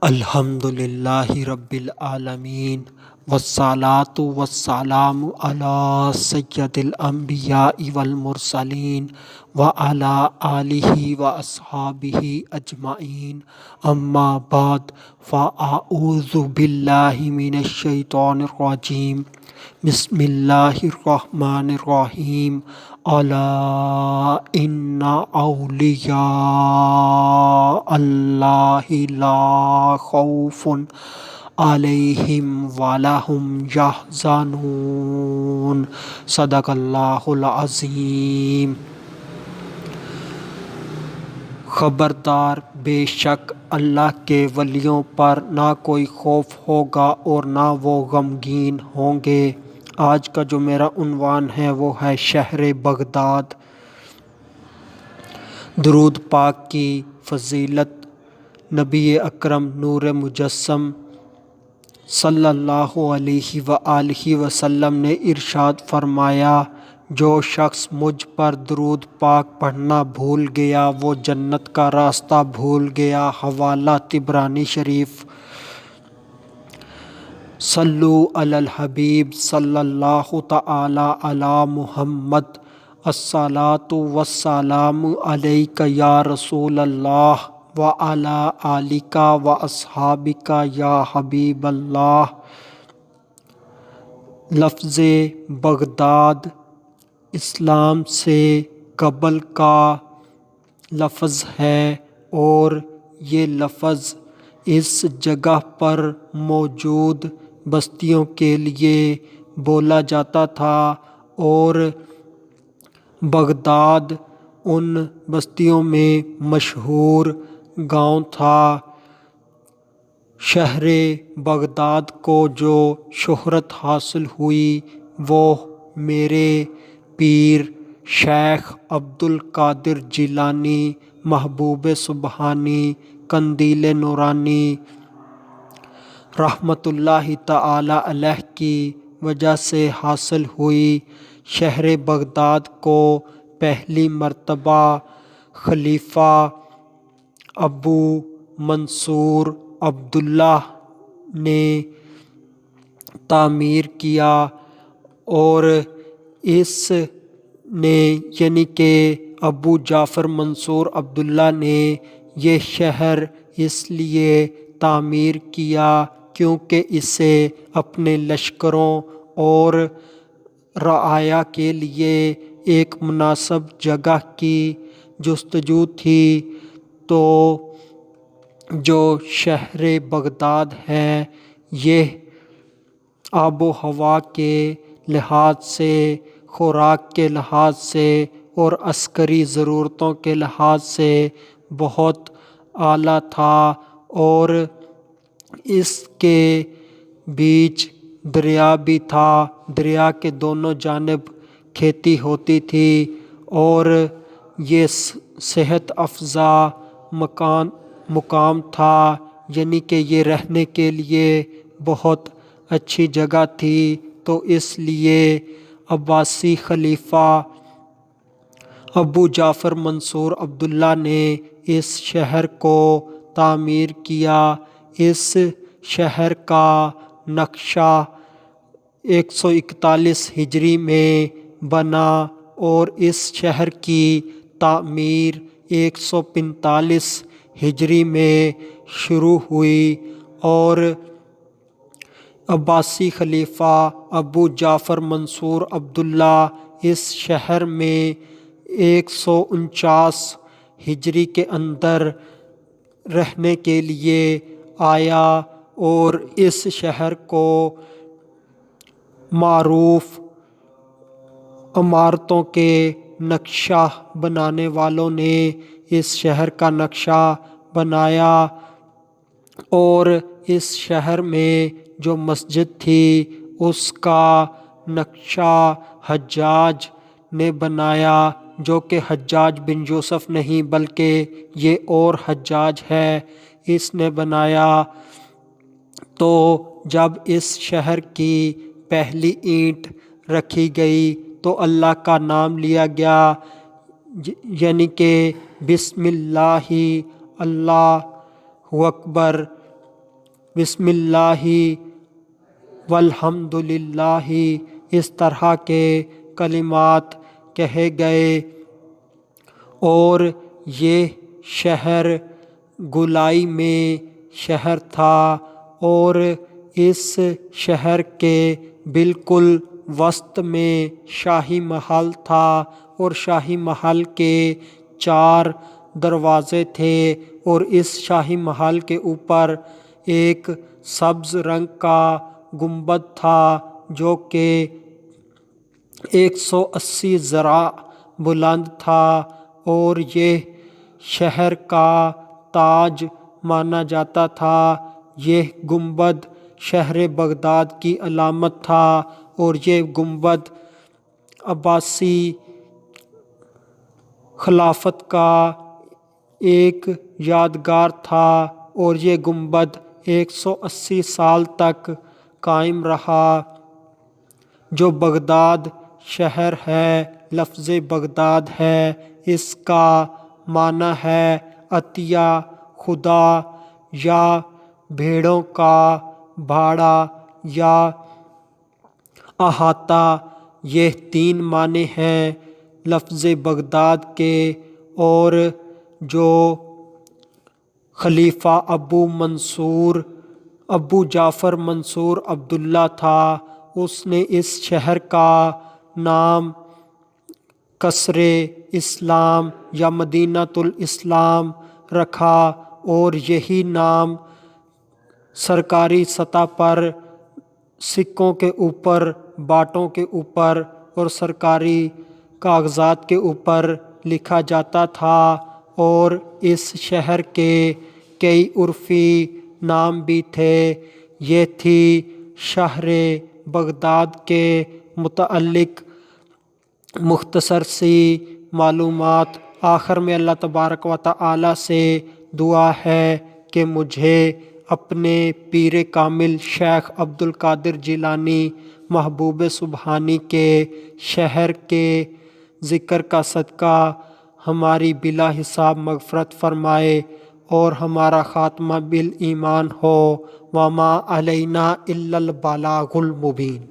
الحمد للہ رب العالمین والصلاة والسلام علی سید الانبیاء والمرسلین وعلی آلہ واصحابہ اجمعین اما بعد فاعوذ باللہ من الشیطان الرجیم بسم اللہ الرحمن الرحیم الا ان اولیاء اللہ لا خوف علیہم ولا هم یحزنون صدق اللہ العظیم۔ خبردار، بے شک اللہ کے ولیوں پر نہ کوئی خوف ہوگا اور نہ وہ غمگین ہوں گے۔ آج کا جو میرا عنوان ہے وہ ہے شہر بغداد۔ درود پاک کی فضیلت نبی اکرم نور مجسم صلی اللہ علیہ وآلہ وسلم نے ارشاد فرمایا، جو شخص مجھ پر درود پاک پڑھنا بھول گیا وہ جنت کا راستہ بھول گیا۔ حوالہ طبرانی شریف۔ صلو علی الحبیب صلی اللہ تعالی علی محمد۔ الصلاۃ والسلام علیک یا رسول اللہ وعلی آلک واصحابک یا حبیب اللہ۔ لفظ بغداد اسلام سے قبل کا لفظ ہے اور یہ لفظ اس جگہ پر موجود بستیوں کے لیے بولا جاتا تھا، اور بغداد ان بستیوں میں مشہور گاؤں تھا۔ شہر بغداد کو جو شہرت حاصل ہوئی وہ میرے پیر شیخ عبدالقادر جیلانی محبوب سبحانی قندیل نورانی رحمۃ اللہ تعالی علیہ کی وجہ سے حاصل ہوئی۔ شہر بغداد کو پہلی مرتبہ خلیفہ ابو منصور عبداللہ نے تعمیر کیا، اور اس نے یعنی کہ ابو جعفر منصور عبداللہ نے یہ شہر اس لیے تعمیر کیا کیونکہ اسے اپنے لشکروں اور رعایا کے لیے ایک مناسب جگہ کی جستجو تھی۔ تو جو شہر بغداد ہے یہ آب و ہوا کے لحاظ سے، خوراک کے لحاظ سے اور عسکری ضرورتوں کے لحاظ سے بہت اعلیٰ تھا، اور اس کے بیچ دریا بھی تھا۔ دریا کے دونوں جانب کھیتی ہوتی تھی، اور یہ صحت افزا مقام تھا، یعنی کہ یہ رہنے کے لیے بہت اچھی جگہ تھی۔ تو اس لیے عباسی خلیفہ ابو جعفر منصور عبداللہ نے اس شہر کو تعمیر کیا۔ اس شہر کا نقشہ 141 ہجری میں بنا اور اس شہر کی تعمیر 145 ہجری میں شروع ہوئی، اور عباسی خلیفہ ابو جعفر منصور عبداللہ اس شہر میں 149 ہجری کے اندر رہنے کے لیے آیا، اور اس شہر کو معروف عمارتوں کے نقشہ بنانے والوں نے اس شہر کا نقشہ بنایا، اور اس شہر میں جو مسجد تھی اس کا نقشہ حجاج نے بنایا، جو کہ حجاج بن یوسف نہیں بلکہ یہ اور حجاج ہے، اس نے بنایا۔ تو جب اس شہر کی پہلی اینٹ رکھی گئی تو اللہ کا نام لیا گیا، یعنی کہ بسم اللہ اللہ اکبر بسم اللہ والحمد للہ، اس طرح کے کلمات کہے گئے، اور یہ شہر گولائی میں شہر تھا، اور اس شہر کے بالکل وسط میں شاہی محل تھا، اور شاہی محل کے 4 دروازے تھے، اور اس شاہی محل کے اوپر ایک سبز رنگ کا گنبد تھا جو کہ 180 ذراع بلند تھا، اور یہ شہر کا تاج مانا جاتا تھا۔ یہ گنبد شہر بغداد کی علامت تھا، اور یہ گنبد عباسی خلافت کا ایک یادگار تھا، اور یہ گنبد 180 سال تک قائم رہا۔ جو بغداد شہر ہے، لفظ بغداد ہے، اس کا معنی ہے عطیہ خدا یا بھیڑوں کا باڑہ یا احاطہ۔ یہ 3 معنی ہیں لفظ بغداد کے، اور جو خلیفہ ابو جعفر منصور عبداللہ تھا، اس نے اس شہر کا نام قصر اسلام یا مدینۃ الاسلام رکھا، اور یہی نام سرکاری سطح پر سکوں کے اوپر، باٹوں کے اوپر اور سرکاری کاغذات کے اوپر لکھا جاتا تھا، اور اس شہر کے کئی عرفی نام بھی تھے۔ یہ تھی شہر بغداد کے متعلق مختصر سی معلومات۔ آخر میں اللہ تبارک و تعالی سے دعا ہے کہ مجھے اپنے پیر کامل شیخ عبد القادر جیلانی محبوب سبحانی کے شہر کے ذکر کا صدقہ ہماری بلا حساب مغفرت فرمائے، اور ہمارا خاتمہ بالایمان ہو۔ وما علینا الا البلاغ المبین۔